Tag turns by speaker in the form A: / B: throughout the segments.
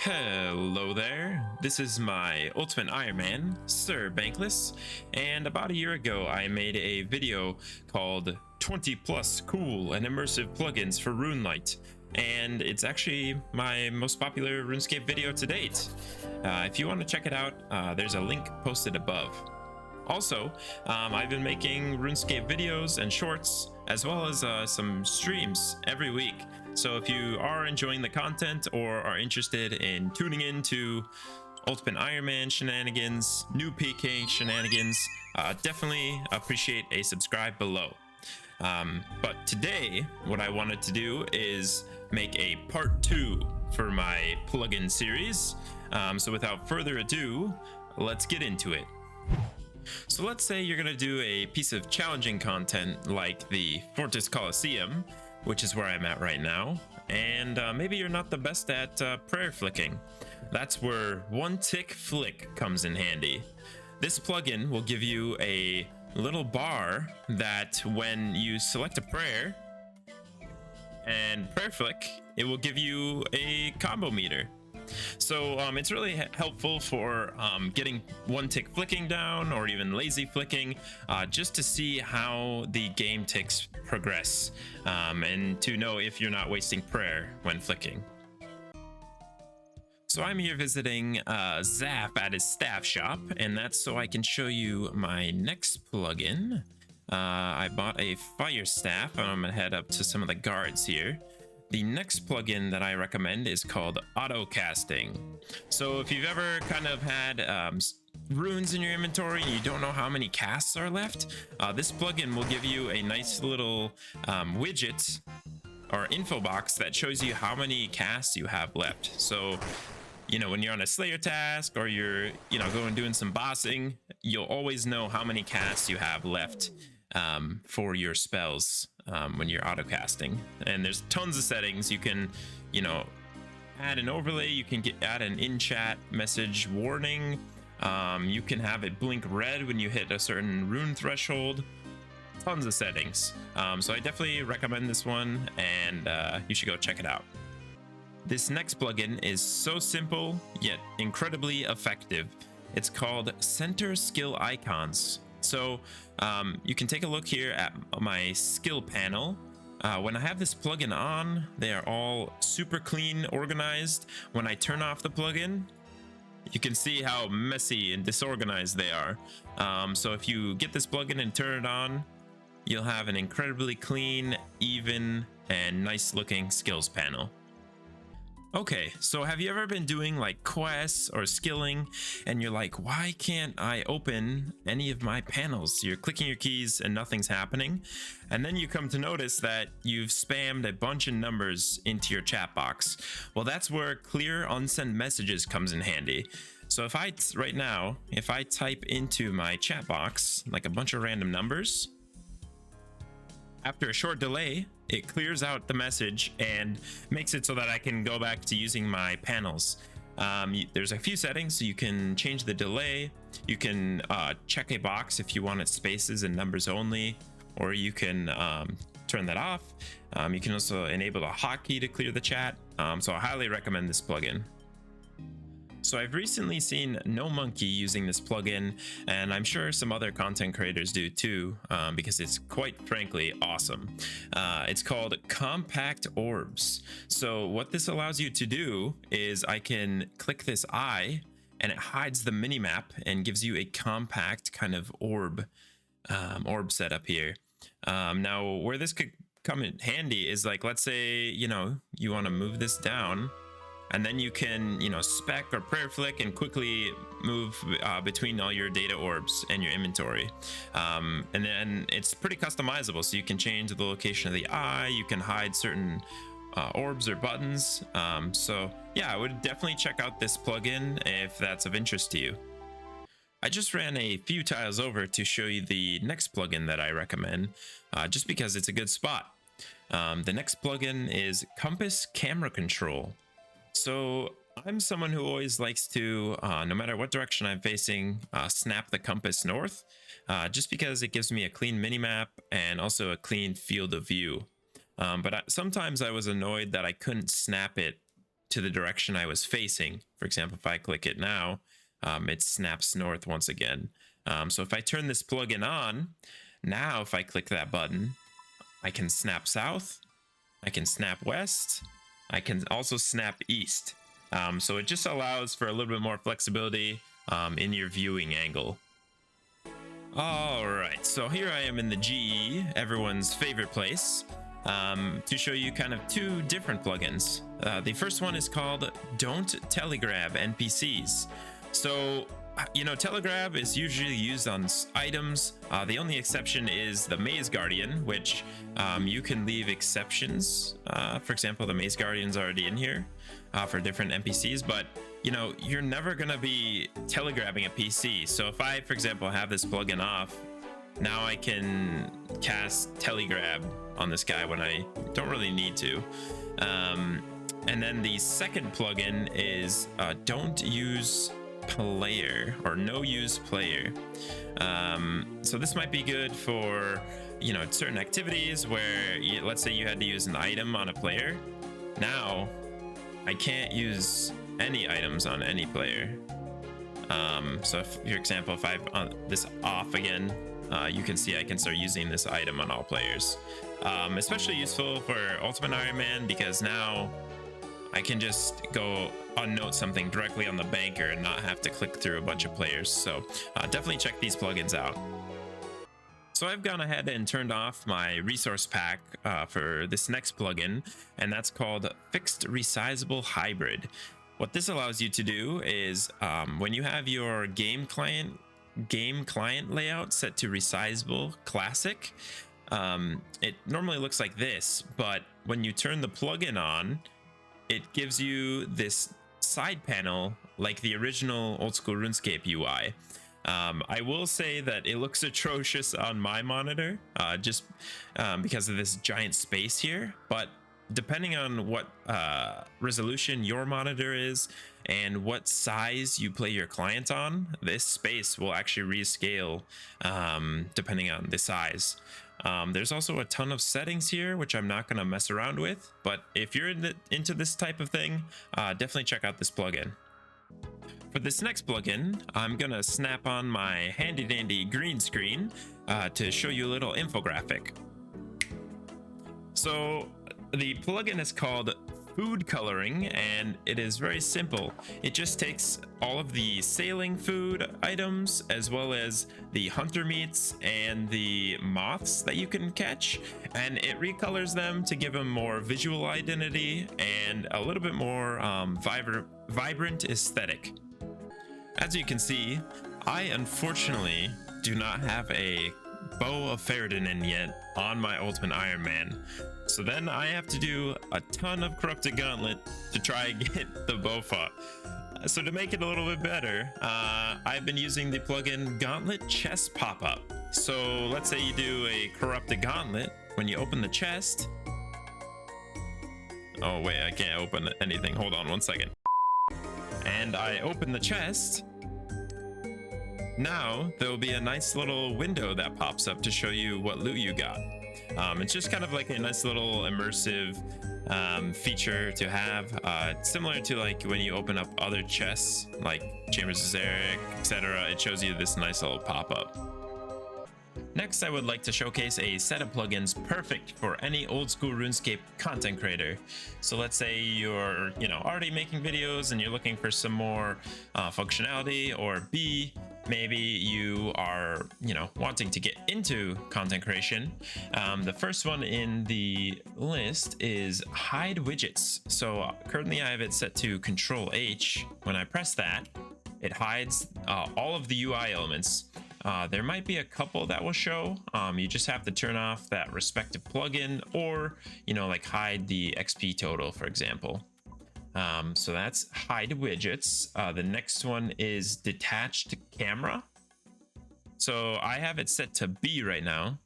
A: Hello there, this is my Ultimate Iron Man, Sir Bankless, and about a year ago I made a video called 20 plus cool and immersive plugins for RuneLite, and it's actually my most popular RuneScape video to date. If you want to check it out, there's a link posted above. Also, I've been making RuneScape videos and shorts, as well as some streams every week. So if you are enjoying the content or are interested in tuning into Ultimate Iron Man shenanigans, new PK shenanigans, definitely appreciate a subscribe below. But today, what I wanted to do is make a part 2 for my plugin series. So without further ado, let's get into it. So let's say you're gonna do a piece of challenging content like the Fortress Coliseum, which is where I'm at right now, and maybe you're not the best at prayer flicking. That's where One Tick Flick comes in handy. This plugin will give you a little bar that when you select a prayer and prayer flick, it will give you a combo meter. So it's really helpful for getting one tick flicking down, or even lazy flicking, just to see how the game ticks progress, and to know if you're not wasting prayer when flicking. So I'm here visiting Zap at his staff shop, and that's so I can show you my next plugin. I bought a fire staff, and I'm gonna head up to some of the guards here. The next plugin that I recommend is called Autocasting. So if you've ever kind of had runes in your inventory and you don't know how many casts are left, this plugin will give you a nice little widget or info box that shows you how many casts you have left. So, you know, when you're on a Slayer task or you're, going doing some bossing, you'll always know how many casts you have left for your spells when you're autocasting. And there's tons of settings. You can, add an overlay. You can add an in-chat message warning. You can have it blink red when you hit a certain rune threshold. Tons of settings. So I definitely recommend this one, and you should go check it out. This next plugin is so simple yet incredibly effective. It's called Center Skill Icons. So you can take a look here at my skill panel. When I have this plugin on, they are all super clean, organized. When I turn off the plugin, you can see how messy and disorganized they are. So if you get this plugin and turn it on, you'll have an incredibly clean, even, and nice looking skills panel. Okay, so have you ever been doing like quests or skilling and you're like, why can't I open any of my panels? You're clicking your keys and nothing's happening. And then you come to notice that you've spammed a bunch of numbers into your chat box. Well, that's where clear unsent messages comes in handy. So if I type into my chat box like a bunch of random numbers, after a short delay, it clears out the message and makes it so that I can go back to using my panels. There's a few settings, so you can change the delay. You can check a box if you want it spaces and numbers only, or you can turn that off. You can also enable a hotkey to clear the chat. So I highly recommend this plugin. So I've recently seen No Monkey using this plugin, and I'm sure some other content creators do too, because it's quite frankly awesome. It's called Compact Orbs. So what this allows you to do is I can click this eye and it hides the minimap and gives you a compact kind of orb setup here. Now where this could come in handy is like, let's say, you want to move this down, and then you can, spec or prayer flick and quickly move between all your data orbs and your inventory. And then it's pretty customizable, so you can change the location of the eye, you can hide certain orbs or buttons. So yeah, I would definitely check out this plugin if that's of interest to you. I just ran a few tiles over to show you the next plugin that I recommend, just because it's a good spot. The next plugin is Compass Camera Control. So I'm someone who always likes to, no matter what direction I'm facing, snap the compass north, just because it gives me a clean minimap and also a clean field of view. But sometimes I was annoyed that I couldn't snap it to the direction I was facing. For example, if I click it now, it snaps north once again. So if I turn this plugin on, now if I click that button, I can snap south, I can snap west, I can also snap east. So it just allows for a little bit more flexibility in your viewing angle. All right, so here I am in the GE, everyone's favorite place, to show you kind of two different plugins. The first one is called Don't Telegrab NPCs. So, you know, Telegrab is usually used on items. The only exception is the Maze Guardian, which you can leave exceptions. For example, the Maze Guardian's already in here for different NPCs, but you know, you're never gonna be telegrabbing a PC. So if I, for example, have this plugin off, now I can cast Telegrab on this guy when I don't really need to. And then the second plugin is Don't Use Player, or No Use Player. So this might be good for, you know, certain activities where let's say you had to use an item on a player. Now I can't use any items on any player. So if, for example, if I have this off again, you can see I can start using this item on all players. Especially useful for Ultimate Iron Man, because now I can just go unnote something directly on the banker and not have to click through a bunch of players. So definitely check these plugins out. So I've gone ahead and turned off my resource pack for this next plugin, and that's called Fixed Resizable Hybrid. What this allows you to do is when you have your game client layout set to Resizable Classic, it normally looks like this, but when you turn the plugin on, it gives you this side panel like the original old school RuneScape UI. I will say that it looks atrocious on my monitor, just because of this giant space here, but depending on what resolution your monitor is and what size you play your client on, this space will actually rescale depending on the size. There's also a ton of settings here, which I'm not going to mess around with, but if you're into this type of thing, definitely check out this plugin. For this next plugin, I'm going to snap on my handy dandy green screen to show you a little infographic. So the plugin is called Food Coloring, and it is very simple. It just takes all of the sailing food items as well as the hunter meats and the moths that you can catch, and it recolors them to give them more visual identity and a little bit more vibrant aesthetic. As you can see, I unfortunately do not have a Bow of Ferrodin yet on my Ultimate Iron Man. So then I have to do a ton of Corrupted Gauntlet to try and get the bow fought. So to make it a little bit better, I've been using the plugin Gauntlet Chest Popup. So let's say you do a Corrupted Gauntlet. When you open the chest... Oh wait, I can't open anything. Hold on one second. And I open the chest. Now there will be a nice little window that pops up to show you what loot you got. It's just kind of like a nice little immersive feature to have, similar to like when you open up other chests like Chambers of Zarek, etc. It shows you this nice little pop-up. Next, I would like to showcase a set of plugins perfect for any old school RuneScape content creator. So let's say you're, already making videos and you're looking for some more functionality, or B, maybe you are, wanting to get into content creation. The first one in the list is Hide Widgets. So currently I have it set to Control H. When I press that, it hides all of the UI elements. There might be a couple that will show. You just have to turn off that respective plugin, or like hide the XP total, for example. So that's Hide Widgets. The next one is Detached Camera. So I have it set to B right now.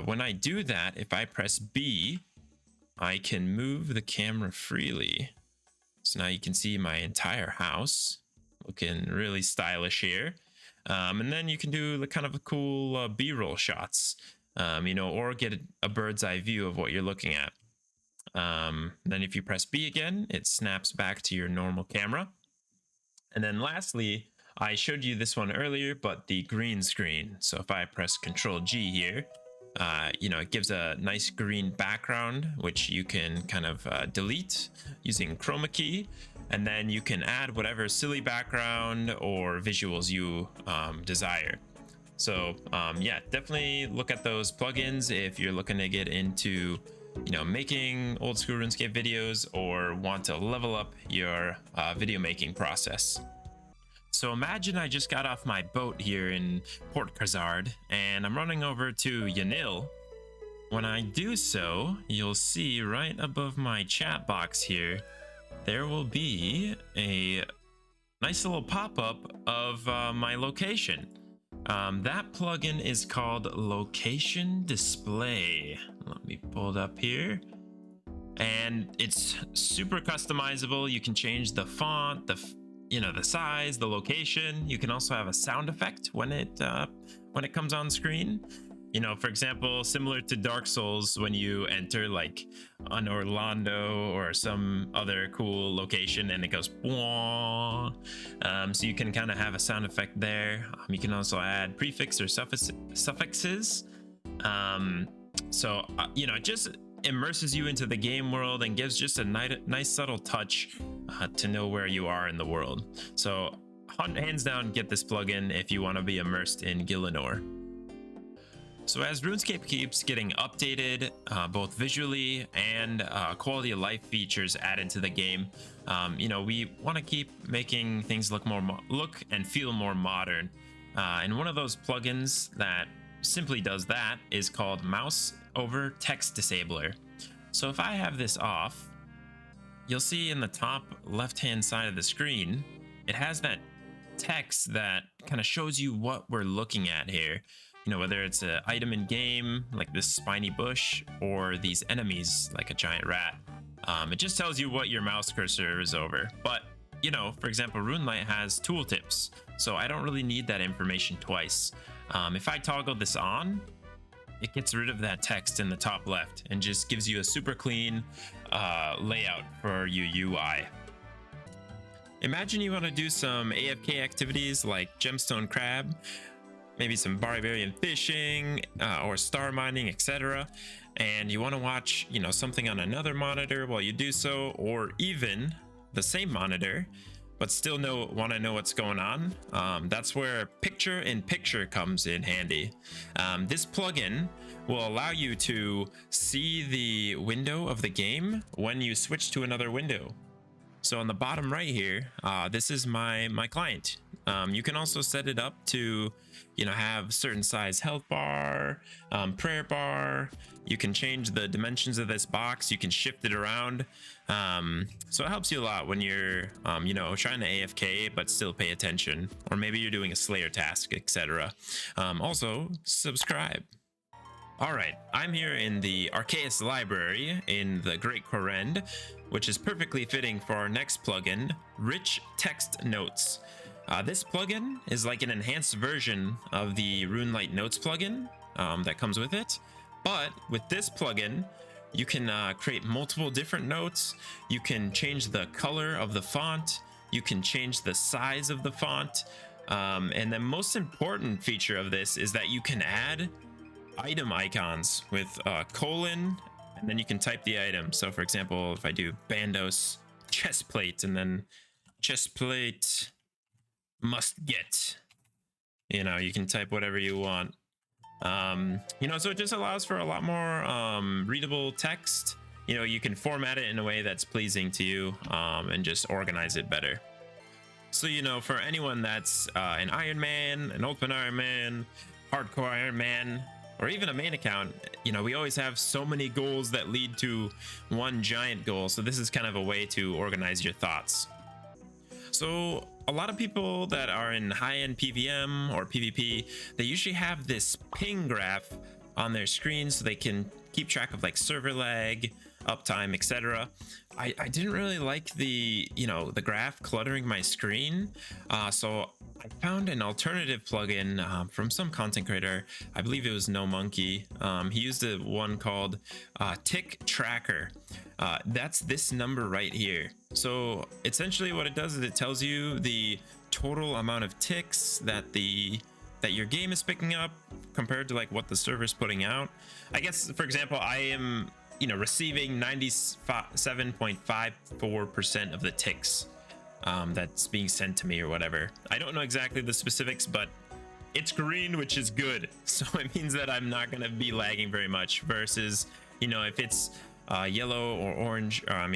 A: When I do that, if I press B, I can move the camera freely. So now you can see my entire house, looking really stylish here. And then you can do the kind of cool B-roll shots, or get a bird's eye view of what you're looking at. Then if you press B again, it snaps back to your normal camera. And then lastly, I showed you this one earlier, but the green screen. So if I press Control G here, it gives a nice green background, which you can kind of delete using chroma key. And then you can add whatever silly background or visuals you desire. So yeah, definitely look at those plugins if you're looking to get into making old school RuneScape videos or want to level up your video making process. So imagine I just got off my boat here in Port Khazard and I'm running over to Yanil. When I do so, you'll see right above my chat box here, there will be a nice little pop-up of my location. That plugin is called Location Display. Let me pull it up here. And it's super customizable. You can change the font, the size, the location. You can also have a sound effect when it comes on screen. For example, similar to Dark Souls, when you enter like an Orlando or some other cool location and it goes so you can kind of have a sound effect there. You can also add prefix or suffixes. It just immerses you into the game world and gives just a nice subtle touch to know where you are in the world. So hands down, get this plugin if you want to be immersed in Gielinor. So as RuneScape keeps getting updated, both visually and quality of life features added to the game, we want to keep making things look and feel more modern. And one of those plugins that simply does that is called Mouseover Text Disabler. So if I have this off, you'll see in the top left-hand side of the screen, it has that text that kind of shows you what we're looking at here. Whether it's an item in game, like this spiny bush, or these enemies, like a giant rat. It just tells you what your mouse cursor is over. But, for example, RuneLite has tooltips, so I don't really need that information twice. If I toggle this on, it gets rid of that text in the top left and just gives you a super clean layout for your UI. Imagine you want to do some AFK activities like gemstone crab, maybe some barbarian fishing or star mining, etc. And you want to watch, something on another monitor while you do so, or even the same monitor, but still want to know what's going on. That's where picture-in-picture comes in handy. This plugin will allow you to see the window of the game when you switch to another window. So on the bottom right here, this is my client. You can also set it up to have certain size health bar, prayer bar. You can change the dimensions of this box. You can shift it around. So it helps you a lot when you're trying to AFK but still pay attention, or maybe you're doing a slayer task, etc. Also subscribe. All right, I'm here in the Arceus library in the Great Korend, which is perfectly fitting for our next plugin, Rich Text Notes. This plugin is like an enhanced version of the RuneLite Notes plugin that comes with it. But with this plugin, you can create multiple different notes. You can change the color of the font. You can change the size of the font. And the most important feature of this is that you can add item icons with colon, and then you can type the item. So for example, if I do Bandos chestplate and then chestplate must get, you can type whatever you want. So it just allows for a lot more readable text. You can format it in a way that's pleasing to you, and just organize it better. So for anyone that's an Iron Man, an Ultimate Iron Man, Hardcore Iron Man, or even a main account, we always have so many goals that lead to one giant goal. So this is kind of a way to organize your thoughts. So a lot of people that are in high-end PVM or PvP, they usually have this ping graph on their screen so they can keep track of like server lag, uptime, etc. I didn't really like the, the graph cluttering my screen, so I found an alternative plugin from some content creator. I believe it was No Monkey. He used a one called Tick Tracker. That's this number right here. So essentially what it does is it tells you the total amount of ticks that your game is picking up compared to like what the server's putting out. I guess, for example, I am receiving 97.54% of the ticks that's being sent to me or whatever. I don't know exactly the specifics, but it's green, which is good. So it means that I'm not going to be lagging very much versus, if it's yellow or orange, or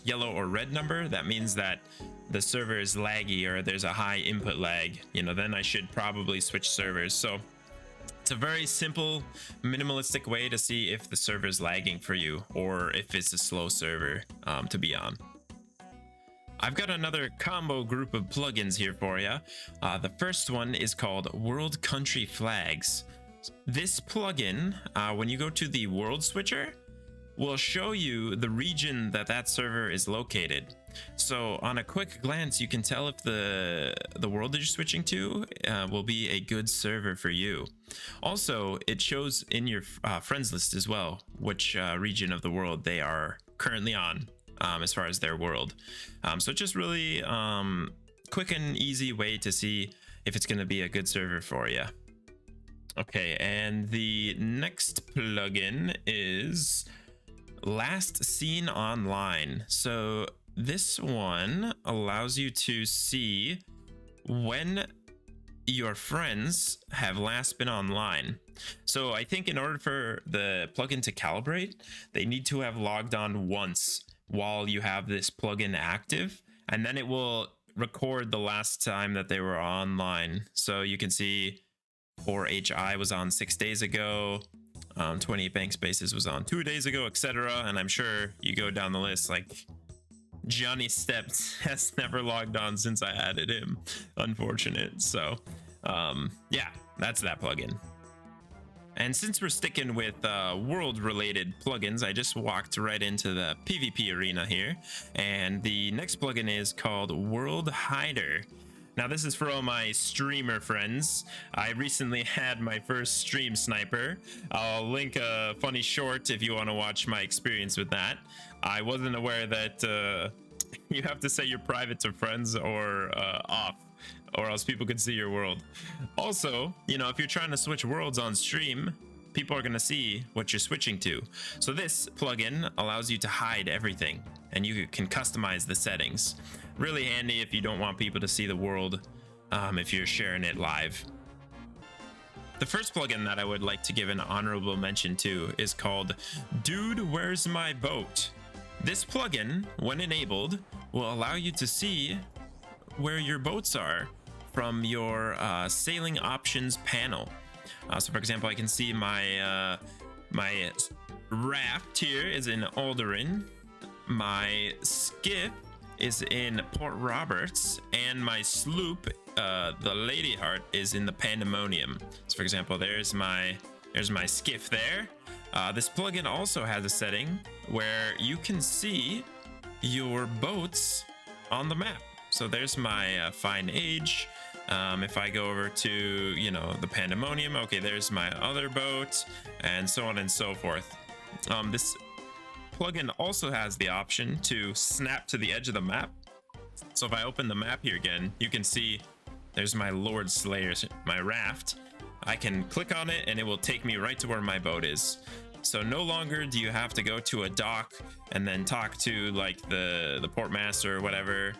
A: yellow or red number, that means that the server is laggy or there's a high input lag, then I should probably switch servers. So it's a very simple, minimalistic way to see if the server is lagging for you or if it's a slow server to be on. I've got another combo group of plugins here for you. The first one is called World Country Flags. This plugin, when you go to the world switcher, will show you the region that server is located. So on a quick glance, you can tell if the world that you're switching to will be a good server for you. Also, it shows in your friends list as well which region of the world they are currently on as far as their world. So just really quick and easy way to see if it's going to be a good server for you. Okay, and the next plugin is Last Seen Online. So this one allows you to see when your friends have last been online. So I think in order for the plugin to calibrate, they need to have logged on once while you have this plugin active, and then it will record the last time that they were online. So you can see 4HI was on 6 days ago, 28 Bank Spaces was on 2 days ago, etc. And I'm sure you go down the list, like Johnny Steps has never logged on since I added him. Unfortunate. So yeah, that's that plugin. And since we're sticking with world related plugins, I just walked right into the PvP arena here, and the next plugin is called World Hider. Now this is for all my streamer friends. I recently had my first stream sniper. I'll link a funny short if you want to watch my experience with that. I wasn't aware that you have to set your private to friends or off, or else people could see your world. Also, if you're trying to switch worlds on stream, people are going to see what you're switching to. So this plugin allows you to hide everything, and you can customize the settings. Really handy if you don't want people to see the world if you're sharing it live. The first plugin that I would like to give an honorable mention to is called Dude, Where's My Boat? This plugin, when enabled, will allow you to see where your boats are from your sailing options panel. So for example, I can see my my raft here is in Alderin, my skiff is in Port Roberts, and my sloop, the Lady Heart, is in the Pandemonium. So for example, there's my skiff there. This plugin also has a setting where you can see your boats on the map. So there's my fine age. If I go over to the Pandemonium, okay, there's my other boat, and so on and so forth. This plugin also has the option to snap to the edge of the map. So if I open the map here again, you can see there's my Lord Slayer, my raft. I can click on it and it will take me right to where my boat is. So no longer do you have to go to a dock and then talk to like the port master or whatever,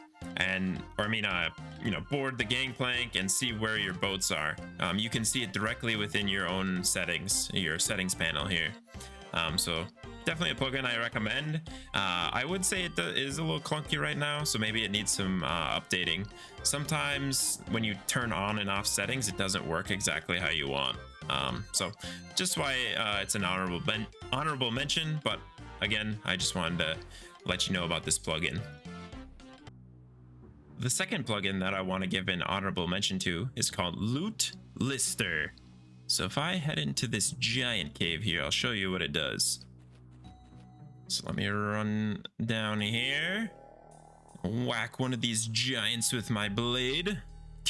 A: board the gangplank and see where your boats are. You can see it directly within your own settings, your settings panel here. So definitely a plugin I recommend. I would say it is a little clunky right now, so maybe it needs some updating. Sometimes when you turn on and off settings, it doesn't work exactly how you want. So just why it's an honorable mention, but again, I just wanted to let you know about this plugin. The second plugin that I want to give an honorable mention to is called Loot Lister. So if I head into this giant cave here, I'll show you what it does. So let me run down here. Whack one of these giants with my blade.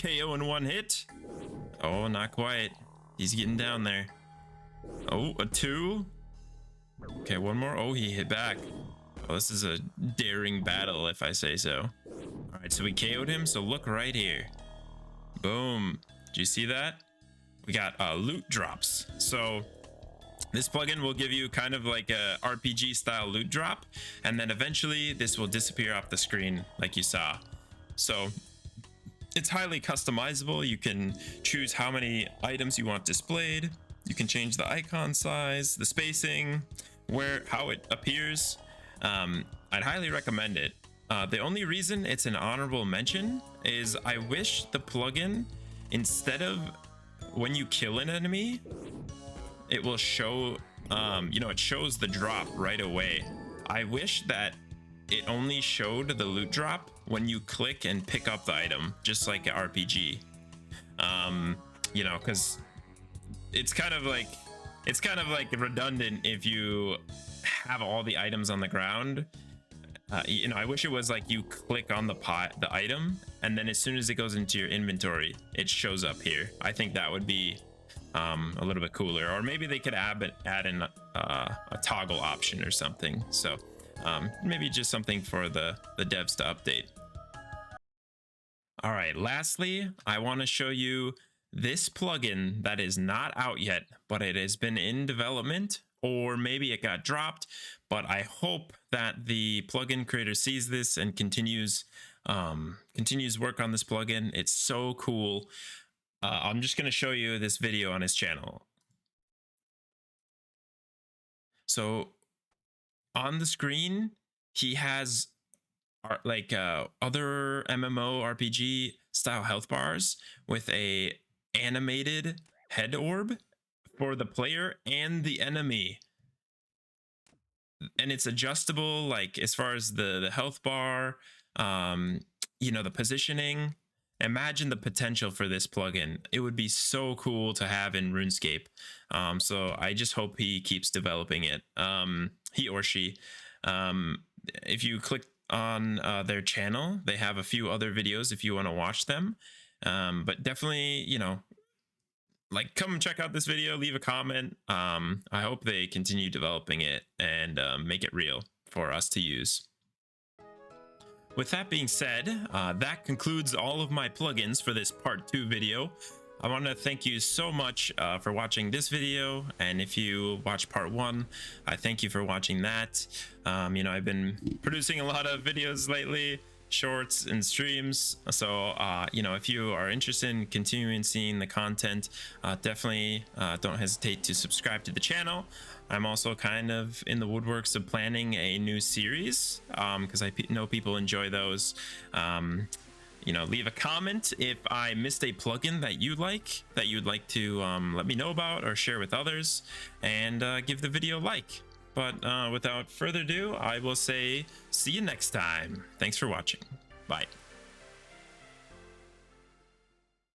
A: KO in one hit. Oh, not quite. He's getting down there. Oh, a 2. Okay, one more. Oh, he hit back. Oh, this is a daring battle, if I say so. All right, so we KO'd him. So look right here. Boom. Do you see that? We got loot drops. So this plugin will give you kind of like a RPG style loot drop, and then eventually this will disappear off the screen like you saw. So it's highly customizable. You can choose how many items you want displayed. You can change the icon size, the spacing, how it appears. I'd highly recommend it. The only reason it's an honorable mention is I wish the plugin, instead of when you kill an enemy, it will show, it shows the drop right away. I wish that it only showed the loot drop when you click and pick up the item, just like an RPG. Because it's kind of like redundant if you have all the items on the ground. I wish it was like you click on the item, and then as soon as it goes into your inventory, it shows up here. I think that would be a little bit cooler, or maybe they could add in a toggle option or something. So maybe just something for the devs to update. All right, lastly, I want to show you this plugin that is not out yet, but it has been in development, or maybe it got dropped, but I hope that the plugin creator sees this and continues work on this plugin. It's so cool. I'm just going to show you this video on his channel. So on the screen, he has other MMO RPG style health bars with a animated head orb for the player and the enemy. And it's adjustable, like as far as the health bar, the positioning. Imagine the potential for this plugin. It would be so cool to have in RuneScape. So I just hope he keeps developing it. He or she. If you click on their channel, they have a few other videos if you want to watch them. But definitely, come check out this video, leave a comment. I hope they continue developing it and make it real for us to use. With that being said, that concludes all of my plugins for this part 2 video. I want to thank you so much for watching this video, and if you watched part 1, I thank you for watching that. I've been producing a lot of videos lately, shorts and streams, so if you are interested in continuing seeing the content, definitely don't hesitate to subscribe to the channel. I'm also kind of in the woodworks of planning a new series because I know people enjoy those. Leave a comment if I missed a plugin that you'd like to let me know about or share with others, and give the video a like. But without further ado, I will say see you next time. Thanks for watching. Bye.